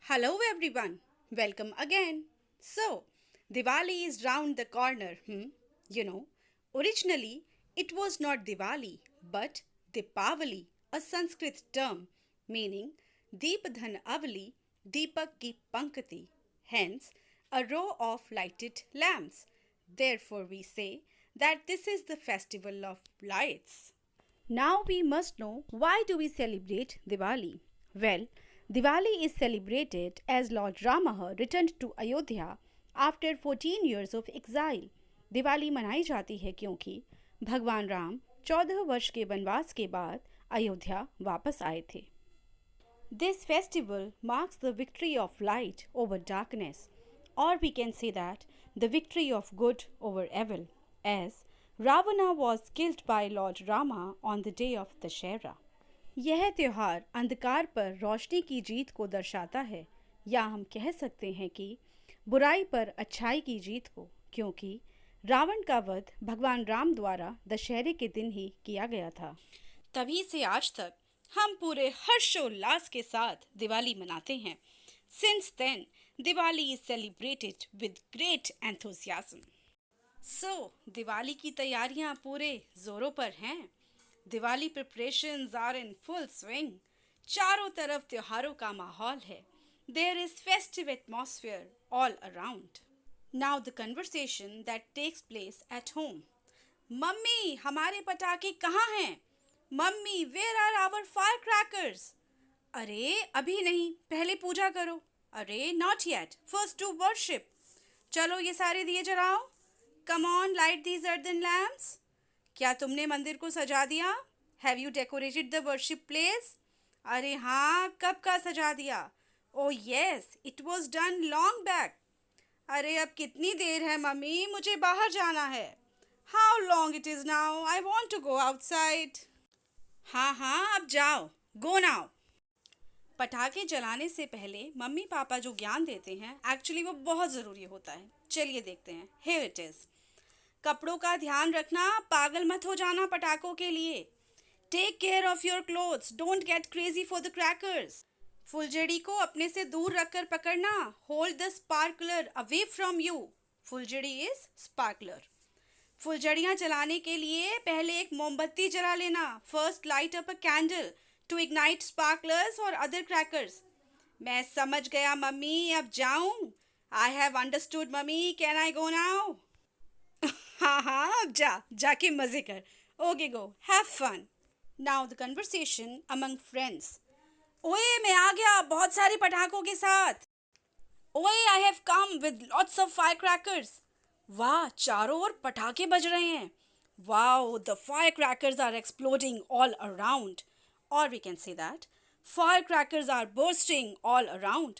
Hello everyone, welcome again. So, Diwali is round the corner. You know, originally it was not Diwali but Dipavali, a Sanskrit term meaning Deepadhan Avali, Deepak ki Pankati, hence a row of lighted lamps. Therefore, we say that this is the festival of lights. Now we must know why do we celebrate Diwali? Well, Diwali is celebrated as Lord Rama returned to Ayodhya after 14 years of exile. Diwali मनाई जाती है क्योंकि भगवान राम 14 वर्ष के वनवास के बाद अयोध्या वापस आए थे. This festival marks the victory of light over darkness, or we can say that the victory of good over evil, as Ravana was killed by Lord Rama on the day of Dashera. यह त्योहार अंधकार पर रोशनी की जीत को दर्शाता है, या हम कह सकते हैं कि बुराई पर अच्छाई की जीत को, क्योंकि रावण का वध भगवान राम द्वारा दशहरे के दिन ही किया गया था. तभी से आज तक हम पूरे हर्षोल्लास के साथ दिवाली मनाते हैं. Since then, Diwali is celebrated with great enthusiasm. So, Diwali की तैयारियां पूरे जोरों पर हैं. Diwali preparations are in full swing. चारों तरफ त्योहारों का माहौल है. There is festive atmosphere all around. Now the conversation that takes place at home. Mummy, हमारे पटाखे कहाँ हैं? Mummy, where are our firecrackers? अरे अभी नहीं, पहले पूजा करो. अरे not yet, first do worship. चलो ये सारे दिए जलाओ. Come on, light these earthen lamps. क्या तुमने मंदिर को सजा दिया? Have you decorated the worship place? अरे हाँ, कब का सजा दिया? Oh yes, it was done long back. अरे अब कितनी देर है मम्मी, मुझे बाहर जाना है. How long it is now? I want to go outside. हाँ हाँ, अब जाओ. Go now. पटाखे जलाने से पहले मम्मी पापा जो ज्ञान देते हैं, एक्चुअली वो बहुत ज़रूरी होता है. चलिए देखते हैं. Here it is. कपड़ों का ध्यान रखना, पागल मत हो जाना पटाखों के लिए. Take care of your clothes. Don't get crazy for the crackers. फुलझड़ी को अपने से दूर रखकर पकड़ना. Hold the sparkler away from you. फुलझड़ी is sparkler. फुलझड़ियाँ जलाने के लिए पहले एक मोमबत्ती जला लेना. First light up a candle to ignite sparklers or other crackers. मैं समझ गया मम्मी, अब जाऊं? I have understood mummy. Can I go now? हाँ हाँ, अब जाके मजे कर. Okay, go. Have fun. Now the conversation among friends. ओए मैं आ गया बहुत सारे पटाखों के साथ. ओए I have come with lots of firecrackers. वाह, चारों ओर पटाखे बज रहे हैं. Wow, the firecrackers are exploding all around. Or we can say that firecrackers are bursting all around.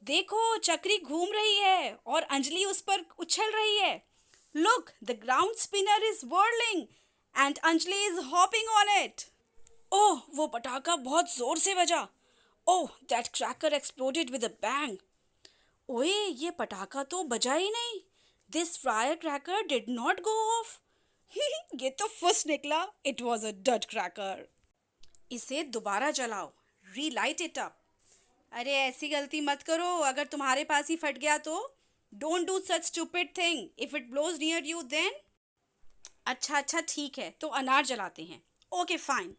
देखो चक्री घूम रही है और अंजलि उस पर उछल रही है. Look, the ground spinner is whirling and Anjali is hopping on it. ओह, वो पटाखा बहुत जोर से बजा. ओह, that cracker exploded with a bang. ओए, ये पटाखा तो बजा ही नहीं. This firecracker did not go off. ये तो फुस निकला. It was a dud cracker. इसे दोबारा जलाओ. Relight it up. अरे ऐसी गलती मत करो. अगर तुम्हारे पास ही फट गया तो Don't do such stupid thing. If it blows near you, then अच्छा ठीक है, तो अनार जलाते हैं. Okay, fine.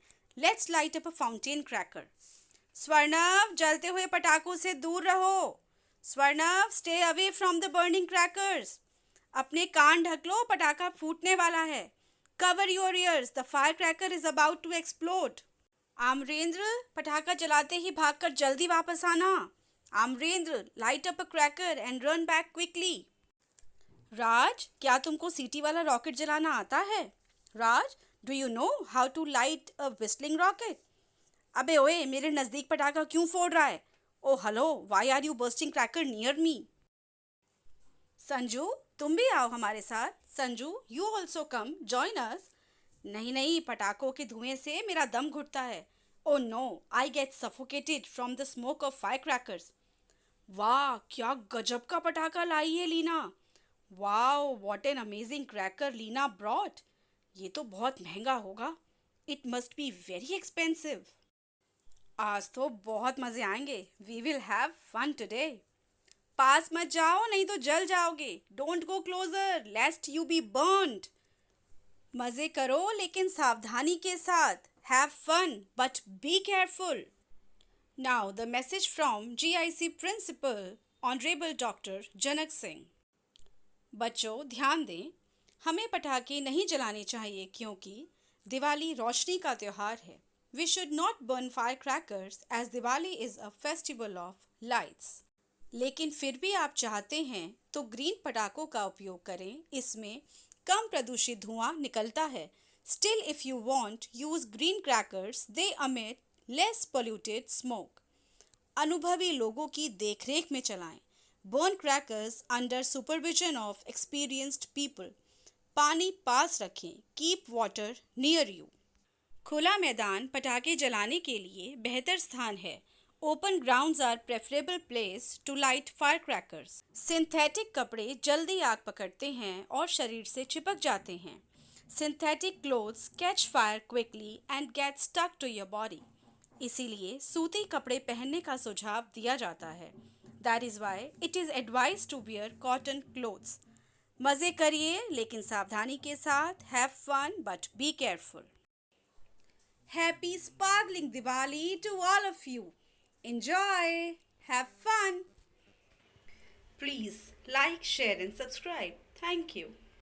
Let's light up a fountain cracker. स्वर्णव, जलते हुए पटाखों से दूर रहो. स्वर्णव, stay away from the burning crackers. अपने कान ढक लो, पटाखा फूटने वाला है. Cover your ears. The firecracker is about to explode. आमरेंद्र, पटाखा जलाते ही भागकर जल्दी वापस आना. आमरेंद्र, light up a cracker and run back quickly. राज, क्या तुमको सीटी वाला रॉकेट जलाना आता है? राज, do you know how to light a whistling rocket? अबे ओए, मेरे नज़दीक पटाखा क्यों फोड़ रहा है? Oh hello, why are you bursting cracker near me? Sanju, तुम भी आओ हमारे साथ. Sanju, you also come, join us. नहीं, पटाखों के धुएं से मेरा दम घुटता है. Oh no, I get suffocated from the smoke of firecrackers. वाह, क्या गजब का पटाखा लाई है Leena. Wow, what an amazing cracker Leena brought. ये तो बहुत महंगा होगा. It must be very expensive. आज तो बहुत मजे आएंगे. We will have fun today. पास मत जाओ नहीं तो जल जाओगे. Don't go closer lest you be burned. मजे करो लेकिन सावधानी के साथ. Have fun but be careful. Now the message from GIC principal honourable doctor Janak Singh. बच्चों ध्यान दें, हमें पटाखे नहीं जलाने चाहिए क्योंकि दिवाली रोशनी का त्योहार है. We should not burn firecrackers as Diwali is a festival of lights. लेकिन फिर भी आप चाहते हैं तो ग्रीन पटाखों का उपयोग करें. इसमें कम प्रदूषित धुआं निकलता है. Still, if you want, use green crackers. They emit less polluted smoke. अनुभवी लोगों की देखरेख में चलाएं. Burn crackers under supervision of experienced people. पानी पास रखें. Keep water near you. खुला मैदान पटाखे जलाने के लिए बेहतर स्थान है. Open grounds are preferable place to light fire crackers. Synthetic कपड़े जल्दी आग पकड़ते हैं और शरीर से चिपक जाते हैं. Synthetic clothes catch fire quickly and get stuck to your body. इसीलिए सूती कपड़े पहनने का सुझाव दिया जाता है. That is why it is advise to wear cotton clothes. मज़े करिए लेकिन सावधानी के साथ. Have fun but be careful. Happy sparkling Diwali to all of you. Enjoy. Have fun. Please like, share and subscribe. Thank you.